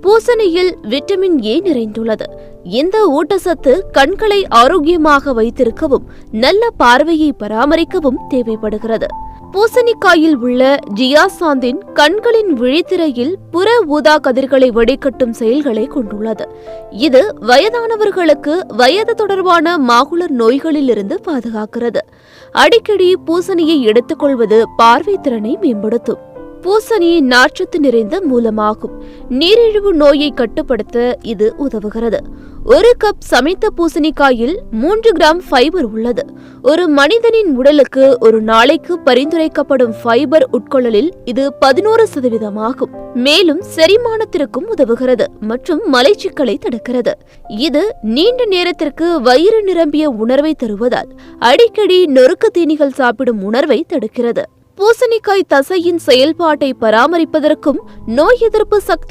பூசணியில் vitamin A நிறைந்துள்ளது. இந்த ஊட்டச்சத்து கண்களை ஆரோக்கியமாக வைத்திருக்கவும் நல்ல பார்வையை பராமரிக்கவும் தேவைப்படுகிறது. பூசணிக்காயில் உள்ள ஜியாசாந்தின் கண்களின் விழித்திரையில் புற ஊதா கதிர்களை வெடிக்கட்டும் செயல்களை கொண்டுள்ளது. இது வயதானவர்களுக்கு வயது தொடர்பான மாகுலர் நோய்களிலிருந்து பாதுகாக்கிறது. அடிக்கடி பூசணியை எடுத்துக்கொள்வது பார்வை திறனை மேம்படுத்தும். பூசணி நார்ச்சத்து நிறைந்த மூலமாகும். நீரிழிவு நோயை கட்டுப்படுத்த இது உதவுகிறது. ஒரு கப் சமைத்த பூசணிக்காயில் 3 கிராம் ஃபைபர் உள்ளது. ஒரு மனிதனின் உடலுக்கு ஒரு நாளைக்கு பரிந்துரைக்கப்படும் ஃபைபர் உட்கொள்ளலில் இது 11% ஆகும். மேலும் செரிமானத்திற்கும் உதவுகிறது மற்றும் மலச்சிக்கலை தடுக்கிறது. இது நீண்ட நேரத்திற்கு வயிறு நிரம்பிய உணர்வை தருவதால் அடிக்கடி நொறுக்கு தீனிகள் சாப்பிடும் உணர்வை தடுக்கிறது. பூசணிக்காய் தசையின் செயல்பாட்டை பராமரிப்பதற்கும் நோய் எதிர்ப்பு சக்தி